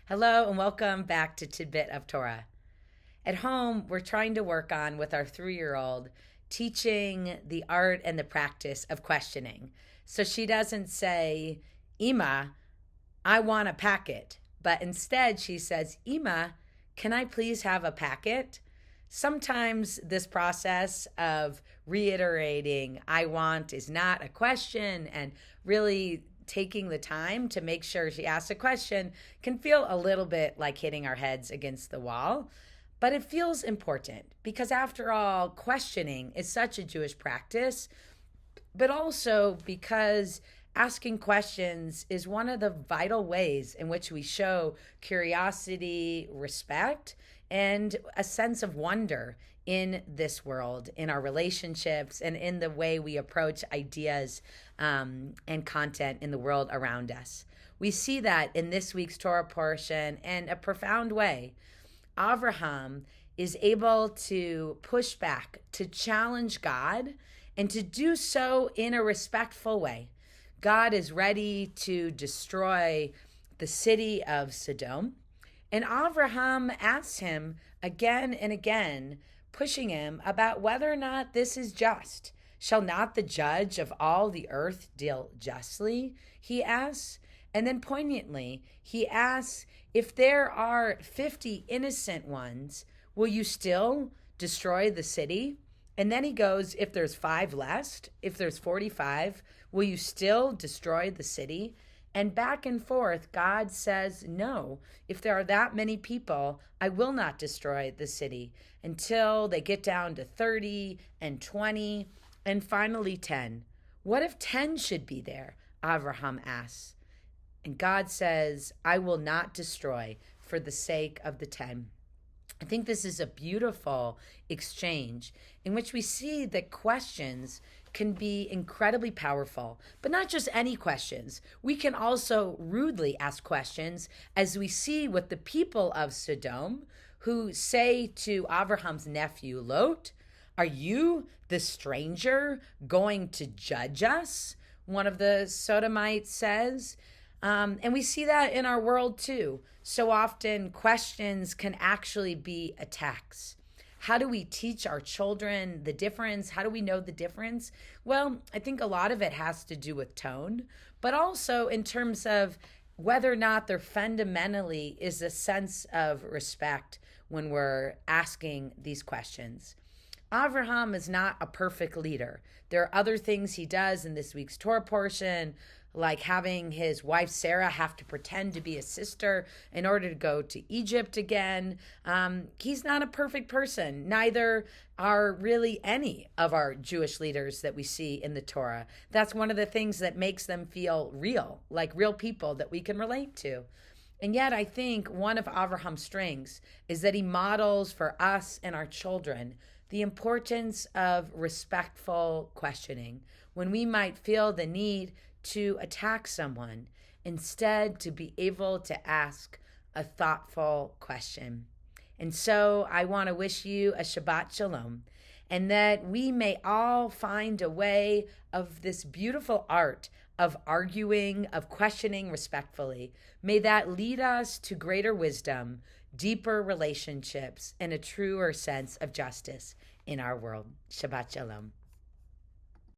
Hello and welcome back to Tidbit of Torah. At home, we're trying to work on, with our 3-year-old, teaching the art and the practice of questioning. So she doesn't say, Ima, I want a packet. But instead she says, Ima, can I please have a packet? Sometimes this process of reiterating, I want, is not a question, and really taking the time to make sure she asks a question can feel a little bit like hitting our heads against the wall. But it feels important because, after all, questioning is such a Jewish practice, but also because asking questions is one of the vital ways in which we show curiosity, respect, and a sense of wonder in this world, in our relationships, and in the way we approach ideas and content in the world around us. We see that in this week's Torah portion in a profound way. Avraham is able to push back, to challenge God, and to do so in a respectful way. God is ready to destroy the city of Sodom, and Avraham asks him again and again, pushing him about whether or not this is just. Shall not the judge of all the earth deal justly? He asks. And then poignantly, he asks, if there are 50 innocent ones, will you still destroy the city? And then he goes, if there's 5 left, if there's 45, will you still destroy the city? And back and forth, God says, no, if there are that many people, I will not destroy the city, until they get down to 30 and 20 and finally 10. What if 10 should be there? Avraham asks. And God says, I will not destroy for the sake of the 10. I think this is a beautiful exchange in which we see that questions can be incredibly powerful, but not just any questions. We can also rudely ask questions, as we see with the people of Sodom, who say to Abraham's nephew, Lot, are you, the stranger, going to judge us? One of the Sodomites says. And we see that in our world too. So often questions can actually be attacks. How do we teach our children the difference? How do we know the difference? Well, I think a lot of it has to do with tone, but also in terms of whether or not there fundamentally is a sense of respect when we're asking these questions. Avraham is not a perfect leader. There are other things he does in this week's Torah portion, like having his wife Sarah have to pretend to be a sister in order to go to Egypt again. He's not a perfect person. Neither are really any of our Jewish leaders that we see in the Torah. That's one of the things that makes them feel real, like real people that we can relate to. And yet I think one of Avraham's strengths is that he models for us and our children the importance of respectful questioning when we might feel the need to attack someone, instead to be able to ask a thoughtful question. And so I want to wish you a Shabbat Shalom, and that we may all find a way of this beautiful art of arguing, of questioning respectfully. May that lead us to greater wisdom, deeper relationships, and a truer sense of justice in our world. Shabbat Shalom.